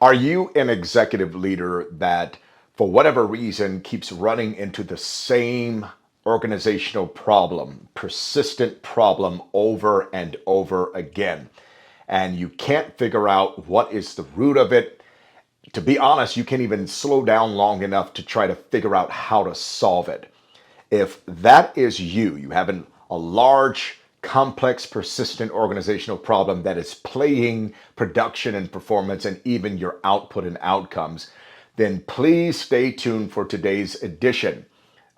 Are you an executive leader that, for whatever reason, keeps running into the same organizational problem, persistent problem over and over again? And you can't figure out what is the root of it. To be honest, you can't even slow down long enough to try to figure out how to solve it. If that is you, you have a large, complex, persistent organizational problem that is plaguing production and performance and even your output and outcomes, then please stay tuned for today's edition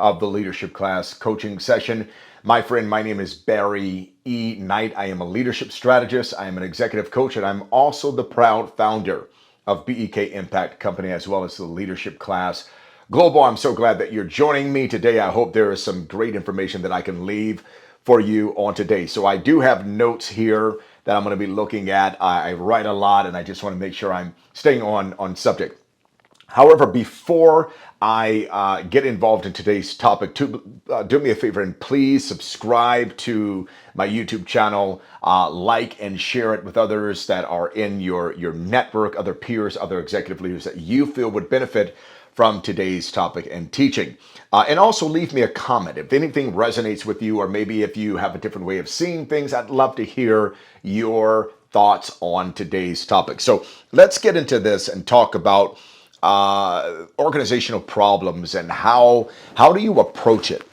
of the Leadership Class Coaching Session. My friend, my name is Barry E. Knight. I am a leadership strategist. I am an executive coach, and I'm also the proud founder of BEK Impact Company, as well as the Leadership Class Global. I'm so glad that you're joining me today. I hope there is some great information that I can leave for you on today. So I do have notes here that I'm going to be looking at. I write a lot, and I just want to make sure I'm staying on subject. However, before I get involved in today's topic, do me a favor and please subscribe to my YouTube channel, like and share it with others that are in your network, other peers, other executive leaders that you feel would benefit from today's topic and teaching. And also leave me a comment. If anything resonates with you, or maybe if you have a different way of seeing things, I'd love to hear your thoughts on today's topic. So let's get into this and talk about organizational problems and how do you approach it?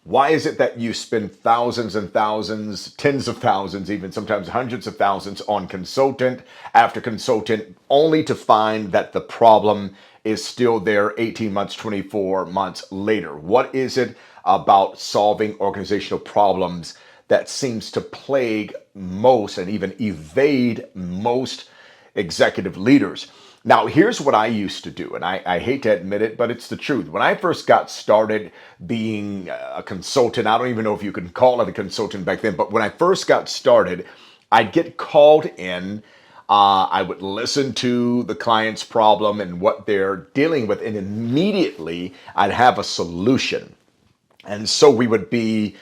Why is it that you spend thousands and thousands, tens of thousands, even sometimes hundreds of thousands on consultant after consultant, only to find that the problem is still there 18 months, 24 months later? What is it about solving organizational problems that seems to plague most and even evade most executive leaders? Now, here's what I used to do, and I hate to admit it, but it's the truth. When I first got started being a consultant, I don't even know if you can call it a consultant back then, but when I first got started, I'd get called in. I would listen to the client's problem and what they're dealing with, and immediately I'd have a solution. And so we would be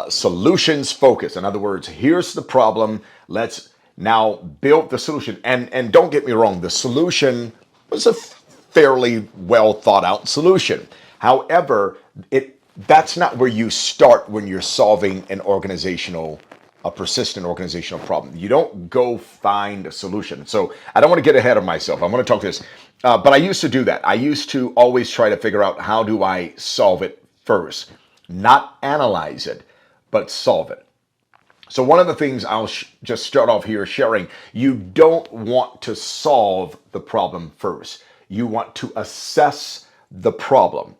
solutions focused. In other words, here's the problem. Let's now build the solution. And don't get me wrong, the solution was a fairly well thought out solution. However, that's not where you start when you're solving a persistent organizational problem. You don't go find a solution. So I don't want to get ahead of myself. I'm going to talk this. But I used to do that. I used to always try to figure out, how do I solve it first? Not analyze it, but solve it. So one of the things I'll just start off here sharing, you don't want to solve the problem first. You want to assess the problem.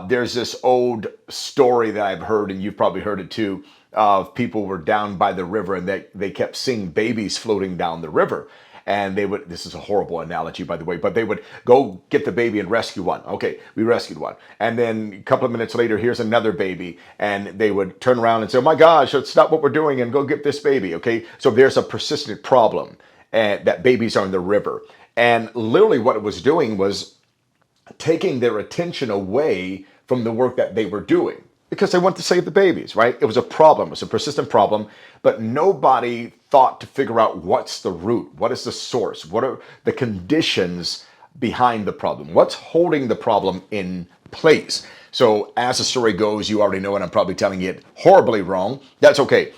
There's this old story that I've heard, and you've probably heard it too, of people were down by the river and they kept seeing babies floating down the river. And they would, this is a horrible analogy, by the way, but they would go get the baby and rescue one. Okay, we rescued one. And then a couple of minutes later, here's another baby. And they would turn around and say, oh my gosh, let's stop what we're doing and go get this baby. Okay, so there's a persistent problem that babies are in the river. And literally what it was doing was taking their attention away from the work that they were doing, because they want to save the babies, right? It was a problem. It was a persistent problem, but nobody thought to figure out what's the root, what is the source, what are the conditions behind the problem, what's holding the problem in place. So as the story goes, you already know, and I'm probably telling it horribly wrong. That's okay.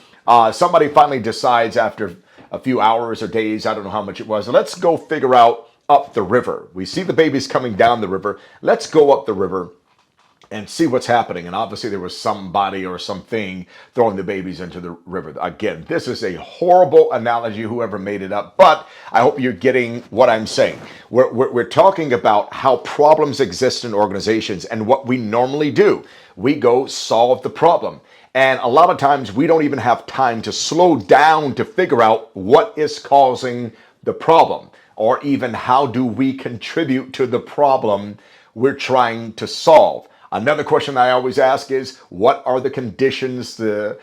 Somebody finally decides after a few hours or days, I don't know how much it was, let's go figure out up the river. We see the babies coming down the river. Let's go up the river and see what's happening. And obviously there was somebody or something throwing the babies into the river. Again, this is a horrible analogy, whoever made it up, but I hope you're getting what I'm saying. We're talking about how problems exist in organizations, and what we normally do. We go solve the problem. And a lot of times we don't even have time to slow down to figure out what is causing the problem, or even how do we contribute to the problem we're trying to solve. Another question I always ask is, what are the conditions, the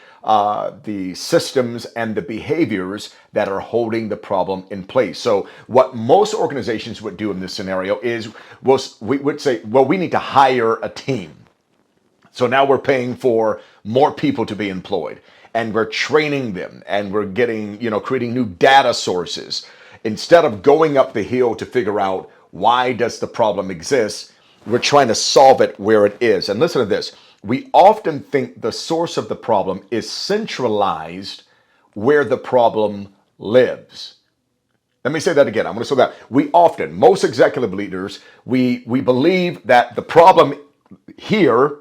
systems, and the behaviors that are holding the problem in place? So what most organizations would do in this scenario is, we would say, well, we need to hire a team. So now we're paying for more people to be employed, and we're training them, and we're getting, creating new data sources. Instead of going up the hill to figure out why does the problem exist, we're trying to solve it where it is. And listen to this. We often think the source of the problem is centralized where the problem lives. Let me say that again. I'm going to say that. We often, most executive leaders, we believe that the problem here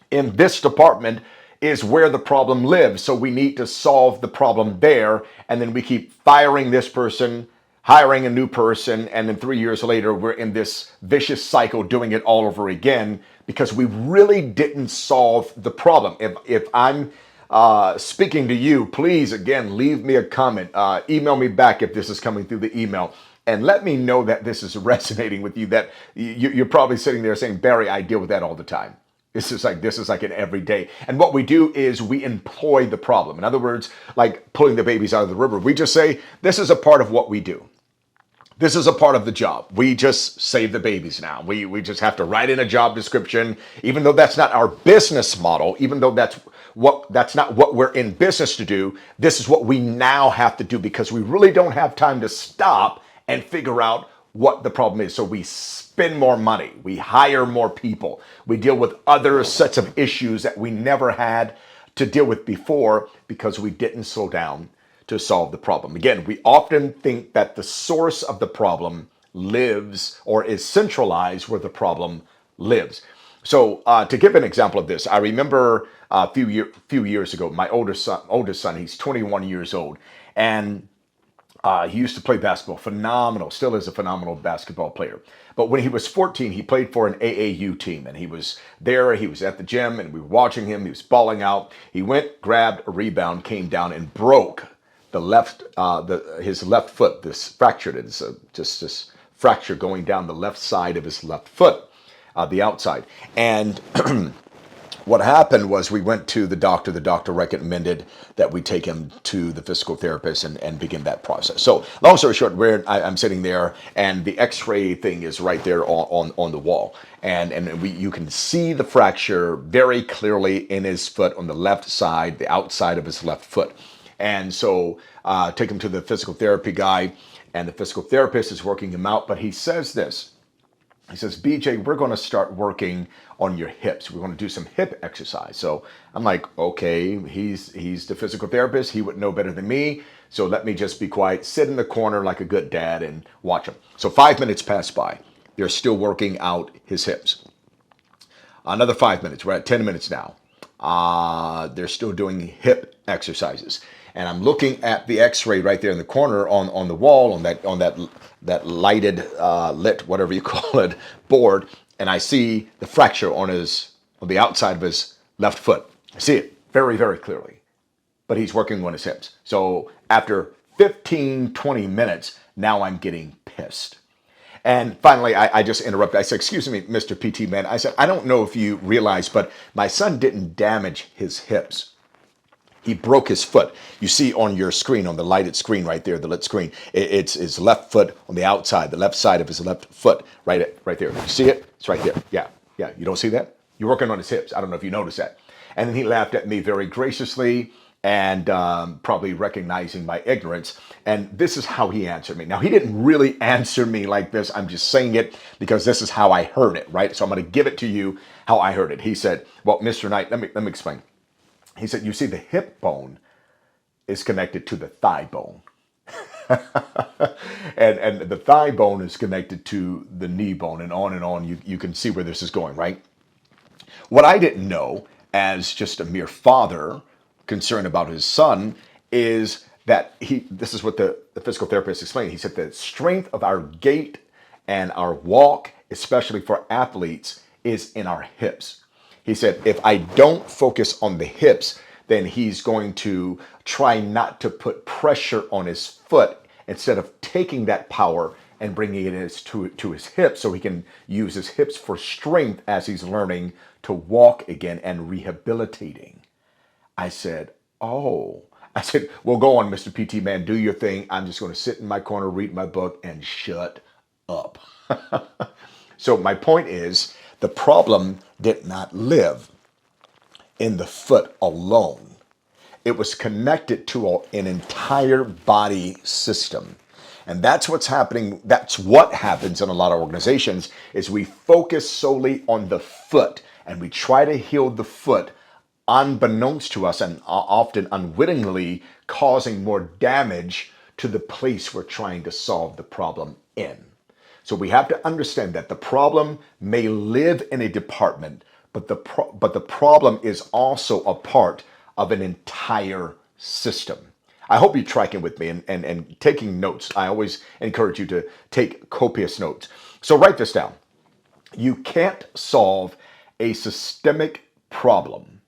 in this department is where the problem lives. So we need to solve the problem there. And then we keep firing this person, hiring a new person. And then 3 years later, we're in this vicious cycle doing it all over again because we really didn't solve the problem. If I'm speaking to you, please, again, leave me a comment. Email me back if this is coming through the email. And let me know that this is resonating with you, that you're probably sitting there saying, Barry, I deal with that all the time. This is like an everyday. And what we do is we employ the problem. In other words, like pulling the babies out of the river. We just say, this is a part of what we do. This is a part of the job. We just save the babies now. We just have to write in a job description, even though that's not our business model, even though that's not what we're in business to do. This is what we now have to do because we really don't have time to stop and figure out what the problem is. So we spend more money, we hire more people, we deal with other sets of issues that we never had to deal with before because we didn't slow down to solve the problem. Again, we often think that the source of the problem lives or is centralized where the problem lives. So to give an example of this, I remember a few years ago, my oldest son, he's 21 years old, and he used to play basketball, phenomenal, still is a phenomenal basketball player. But when he was 14, he played for an AAU team, and he was there, he was at the gym, and we were watching him, he was balling out. He went, grabbed a rebound, came down, and broke his left foot. This fractured it. It's just this fracture going down the left side of his left foot, the outside. And what happened was we went to the doctor. The doctor recommended that we take him to the physical therapist and begin that process. So long story short, I'm sitting there and the x-ray thing is right there on the wall. And you can see the fracture very clearly in his foot on the left side, the outside of his left foot. And so take him to the physical therapy guy, and the physical therapist is working him out. But he says this. He says, BJ, we're going to start working on your hips. We're going to do some hip exercise. So I'm like, okay, he's the physical therapist. He would know better than me. So let me just be quiet, sit in the corner like a good dad and watch him. So 5 minutes pass by. They're still working out his hips. Another 5 minutes. We're at 10 minutes now. They're still doing hip exercises. And I'm looking at the x-ray right there in the corner on the wall, on that lighted, lit, whatever you call it, board. And I see the fracture on the outside of his left foot. I see it very, very clearly. But he's working on his hips. So after 15, 20 minutes, now I'm getting pissed. And finally, I just interrupted. I said, excuse me, Mr. PT man. I said, I don't know if you realize, but my son didn't damage his hips. He broke his foot. You see on your screen, on the lighted screen right there, the lit screen, it's his left foot on the outside, the left side of his left foot, right there. You see it? It's right there. Yeah. You don't see that? You're working on his hips. I don't know if you noticed that. And then he laughed at me very graciously and probably recognizing my ignorance. And this is how he answered me. Now, he didn't really answer me like this. I'm just saying it because this is how I heard it, right? So I'm going to give it to you how I heard it. He said, well, Mr. Knight, let me explain. He said, you see, the hip bone is connected to the thigh bone. and the thigh bone is connected to the knee bone, and on. You can see where this is going, right? What I didn't know, as just a mere father concerned about his son, is that this is what the physical therapist explained. He said the strength of our gait and our walk, especially for athletes, is in our hips. He said, if I don't focus on the hips, then he's going to try not to put pressure on his foot instead of taking that power and bringing it to his hips so he can use his hips for strength as he's learning to walk again and rehabilitating. I said, oh. I said, well, go on, Mr. PT man, do your thing. I'm just going to sit in my corner, read my book, and shut up. So my point is, the problem did not live in the foot alone. It was connected to an entire body system. And that's what's happening. That's what happens in a lot of organizations is we focus solely on the foot and we try to heal the foot unbeknownst to us and often unwittingly causing more damage to the place we're trying to solve the problem in. So we have to understand that the problem may live in a department, but the problem is also a part of an entire system. I hope you're tracking with me and taking notes. I always encourage you to take copious notes. So write this down. You can't solve a systemic problem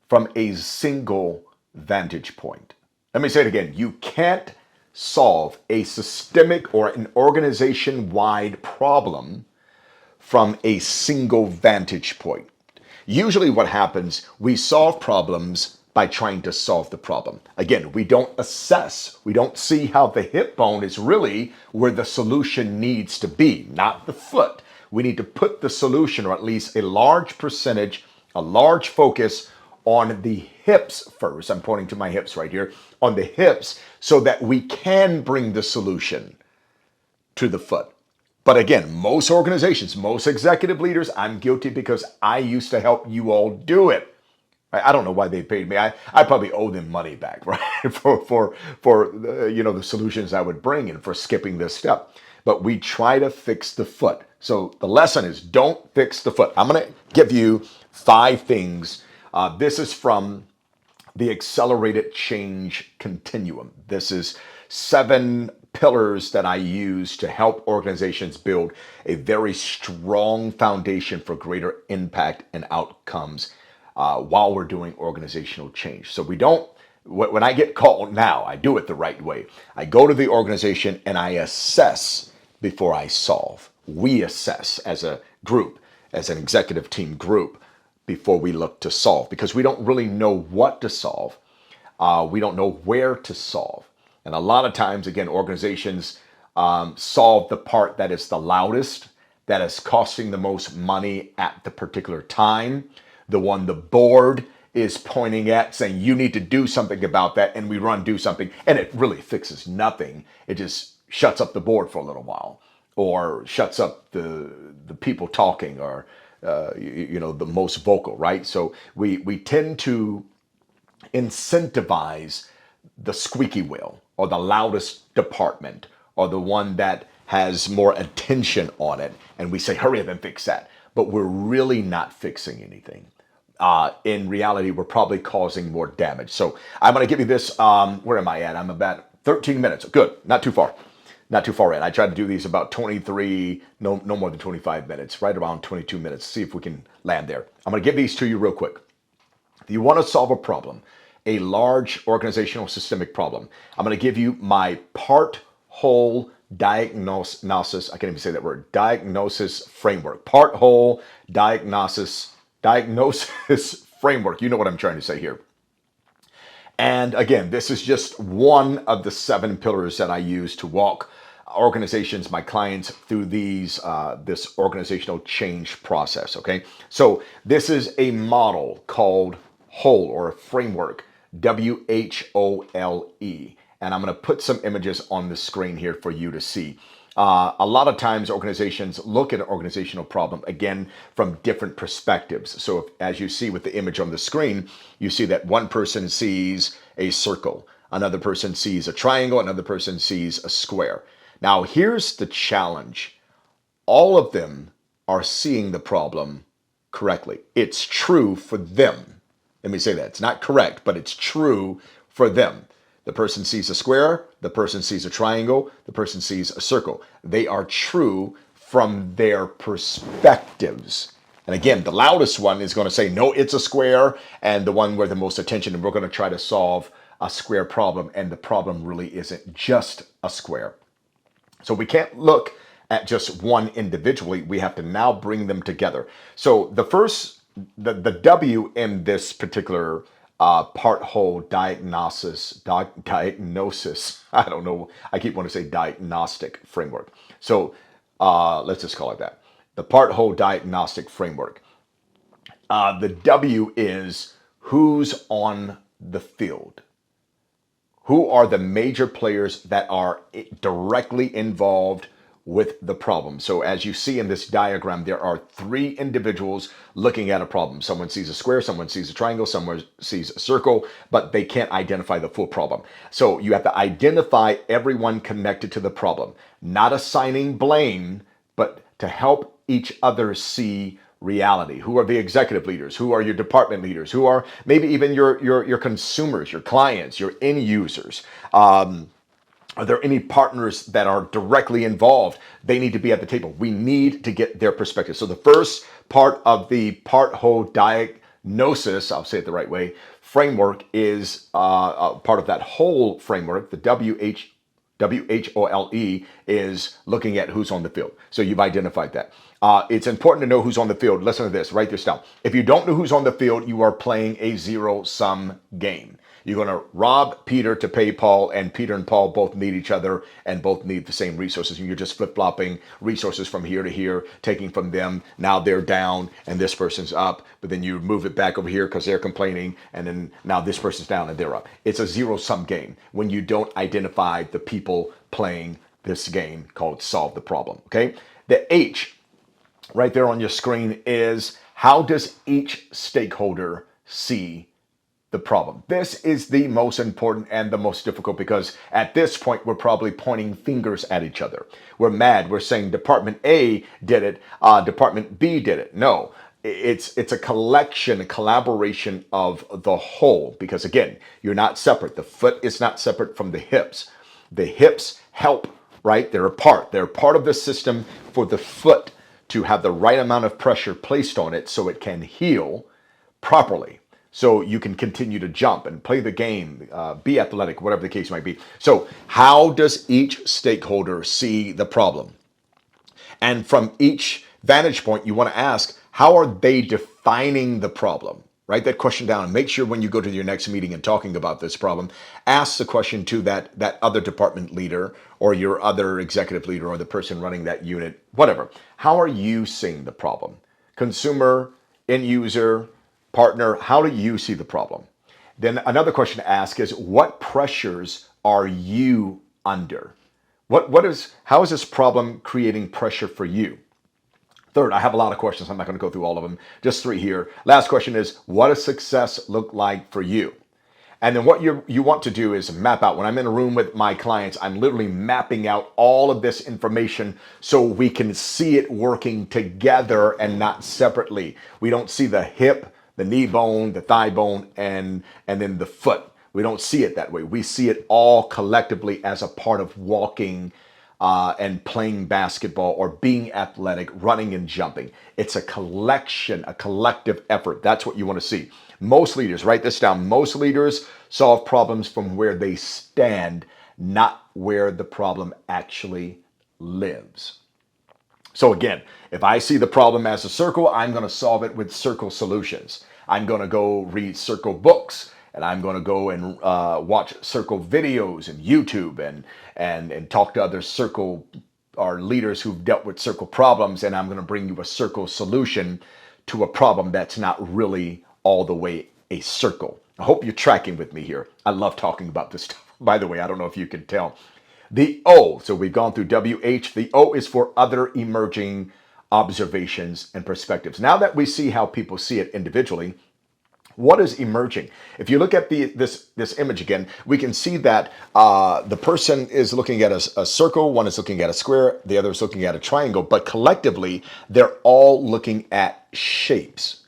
from a single vantage point. Let me say it again. You can't solve a systemic or an organization-wide problem from a single vantage point. Usually what happens, we solve problems by trying to solve the problem. Again, we don't assess, we don't see how the hip bone is really where the solution needs to be, not the foot. We need to put the solution, or at least a large percentage, a large focus on the hips first. I'm pointing to my hips right here, on the hips, so that we can bring the solution to the foot. But again, most organizations, most executive leaders, I'm guilty because I used to help you all do it. I don't know why they paid me. I probably owe them money back, right? For the solutions I would bring and for skipping this step. But we try to fix the foot. So the lesson is don't fix the foot. I'm going to give you 5 things. This is from the Accelerated Change Continuum. This is 7 pillars that I use to help organizations build a very strong foundation for greater impact and outcomes while we're doing organizational change. So we don't, when I get called now, I do it the right way. I go to the organization and I assess before I solve. We assess as a group, as an executive team group, before we look to solve, because we don't really know what to solve. We don't know where to solve. And a lot of times, again, organizations solve the part that is the loudest, that is costing the most money at the particular time, the one the board is pointing at, saying you need to do something about that, and we run do something, and it really fixes nothing. It just shuts up the board for a little while, or shuts up the people talking, or the most vocal, right? So we tend to incentivize the squeaky wheel or the loudest department or the one that has more attention on it. And we say, hurry up and fix that. But we're really not fixing anything. In reality, we're probably causing more damage. So I'm going to give you this. Where am I at? I'm about 13 minutes. Good. Not too far. Not too far in. I try to do these about 23, no more than 25 minutes, right around 22 minutes. See if we can land there. I'm going to give these to you real quick. If you want to solve a problem, a large organizational systemic problem, I'm going to give you my part whole diagnosis. I can't even say that word. Diagnosis framework. Part whole diagnosis framework. You know what I'm trying to say here. And again, this is just one of the 7 pillars that I use to walk organizations, my clients, through this organizational change process. Okay, so this is a model called WHOLE, or a framework, WHOLE, and I'm going to put some images on the screen here for you to see. A lot of times organizations look at an organizational problem, again, from different perspectives. So as you see with the image on the screen, you see that one person sees a circle, another person sees a triangle, another person sees a square. Now, here's the challenge. All of them are seeing the problem correctly. It's true for them. Let me say that. It's not correct, but it's true for them. The person sees a square, the person sees a triangle, the person sees a circle. They are true from their perspectives. And again, the loudest one is going to say, no, it's a square, and the one with the most attention, and we're going to try to solve a square problem, and the problem really isn't just a square. So we can't look at just one individually. We have to now bring them together. So the W in this particular part whole diagnosis, I don't know. I keep wanting to say diagnostic framework. So let's just call it that. The part whole diagnostic framework. The W is who's on the field. Who are the major players that are directly involved with the problem? So as you see in this diagram, there are three individuals looking at a problem. Someone sees a square, someone sees a triangle, someone sees a circle, but they can't identify the full problem. So you have to identify everyone connected to the problem, not assigning blame, but to help each other see reality. Who are the executive leaders? Who are your department leaders? Who are maybe even your consumers, your clients, your end users? Are there any partners that are directly involved? They need to be at the table. We need to get their perspective. So the first part of the part-whole diagnosis, I'll say it the right way, framework is part of that whole framework. The WHOLE is looking at who's on the field. So you've identified that. It's important to know who's on the field. Listen to this, write this down. If you don't know who's on the field, you are playing a zero-sum game. You're going to rob Peter to pay Paul, and Peter and Paul both need each other and both need the same resources. And you're just flip-flopping resources from here to here, taking from them. Now they're down and this person's up, but then you move it back over here because they're complaining, and then now this person's down and they're up. It's a zero-sum game when you don't identify the people playing this game called Solve the Problem, okay? The H right there on your screen is, how does each stakeholder see the problem? This is the most important and the most difficult, because at this point we're probably pointing fingers at each other. We're mad. We're saying Department A did it, Department B did it. No, it's a collection, a collaboration of the whole, because again, you're not separate. The foot is not separate from the hips. The hips help, right? They're a part. They're part of the system for the foot to have the right amount of pressure placed on it so it can heal properly, so you can continue to jump and play the game, be athletic, whatever the case might be. So how does each stakeholder see the problem? And from each vantage point, you want to ask, how are they defining the problem? Write that question down and make sure when you go to your next meeting and talking about this problem, ask the question to that other department leader or your other executive leader or the person running that unit, whatever. How are you seeing the problem? Consumer, end user, partner, how do you see the problem? Then another question to ask is, what pressures are you under? How is this problem creating pressure for you? Third, I have a lot of questions. I'm not going to go through all of them. Just three here. Last question is, what does success look like for you? And then what you want to do is map out. When I'm in a room with my clients, I'm literally mapping out all of this information so we can see it working together and not separately. We don't see the hip, the knee bone, the thigh bone, and then the foot. We don't see it that way. We see it all collectively as a part of walking and playing basketball or being athletic, running and jumping. It's a collection, a collective effort. That's what you want to see. Most leaders, write this down, most leaders solve problems from where they stand, not where the problem actually lives. So again, if I see the problem as a circle, I'm going to solve it with circle solutions. I'm going to go read circle books, and I'm going to go and watch circle videos and YouTube and talk to other circle or leaders who've dealt with circle problems, and I'm going to bring you a circle solution to a problem that's not really all the way a circle. I hope you're tracking with me here. I love talking about this stuff. By the way, I don't know if you can tell. The O, so we've gone through WH. The O is for other emerging observations and perspectives. Now that we see how people see it individually, what is emerging? If you look at this image again, we can see that the person is looking at a circle, one is looking at a square, the other is looking at a triangle, but collectively, they're all looking at shapes.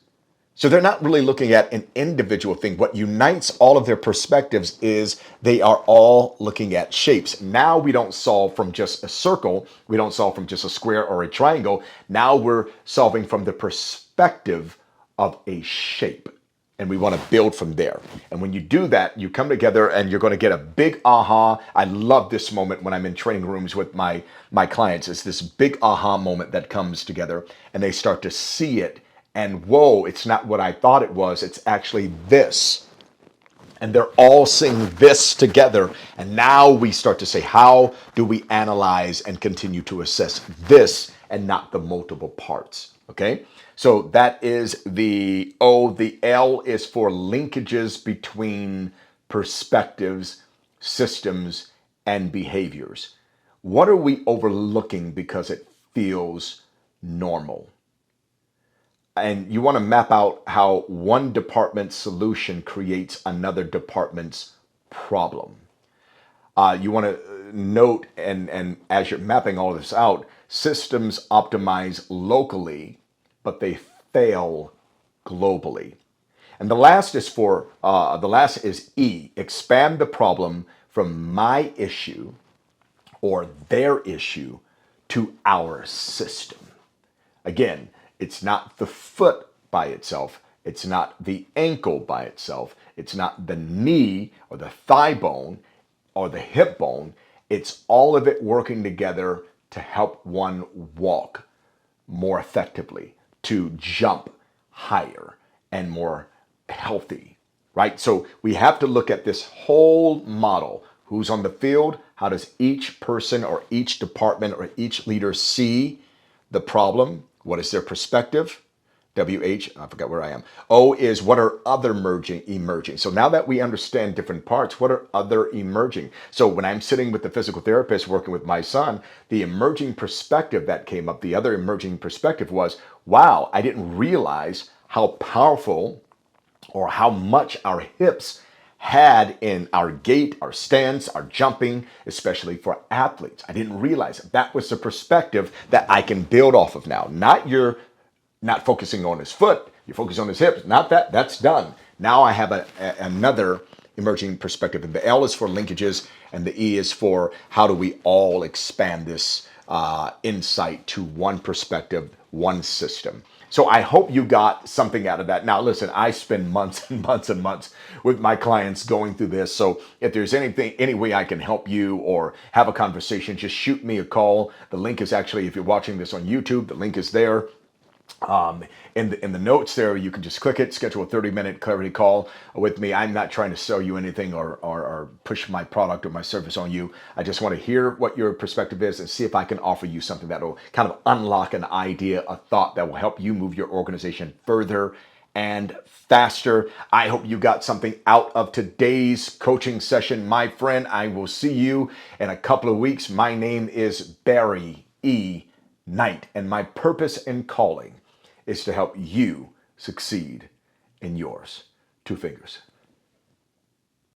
So they're not really looking at an individual thing. What unites all of their perspectives is they are all looking at shapes. Now we don't solve from just a circle. We don't solve from just a square or a triangle. Now we're solving from the perspective of a shape. And we want to build from there. And when you do that, you come together and you're going to get a big aha. I love this moment when I'm in training rooms with my clients. It's this big aha moment that comes together and they start to see it. And whoa, it's not what I thought it was. It's actually this. And they're all seeing this together. And now we start to say, how do we analyze and continue to assess this and not the multiple parts? Okay, so that is the O. The L is for linkages between perspectives. systems, and behaviors. What are we overlooking because it feels normal? And you want to map out how one department's solution creates another department's problem. You want to note, and as you're mapping all this out, systems optimize locally, but they fail globally. And the last is E, expand the problem from my issue or their issue to our system. Again, it's not the foot by itself. It's not the ankle by itself. It's not the knee or the thigh bone or the hip bone. It's all of it working together to help one walk more effectively, to jump higher and more healthy, right? So we have to look at this whole model. Who's on the field? How does each person or each department or each leader see the problem? What is their perspective? I forgot where I am. O is what are other emerging. So now that we understand different parts, what are other emerging? So when I'm sitting with the physical therapist working with my son, the emerging perspective that came up, the other emerging perspective was, wow, I didn't realize how powerful or how much our hips had in our gait, our stance, our jumping, especially for athletes. I didn't realize it. That was the perspective that I can build off of now. Not focusing on his foot, you're focusing on his hips. Not that, that's done. Now I have another emerging perspective. And the L is for linkages, and the E is for how do we all expand this insight to one perspective, one system. So I hope you got something out of that. Now, listen, I spend months and months and months with my clients going through this. So if there's any way I can help you or have a conversation, just shoot me a call. The link is actually, if you're watching this on YouTube, the link is there. In the notes there, you can just click it, schedule a 30-minute clarity call with me. I'm not trying to sell you anything or push my product or my service on you. I just want to hear what your perspective is and see if I can offer you something that will kind of unlock an idea, a thought that will help you move your organization further and faster. I hope you got something out of today's coaching session, my friend. I will see you in a couple of weeks. My name is Barry E. Knight, and my purpose and calling is to help you succeed in yours. Two fingers.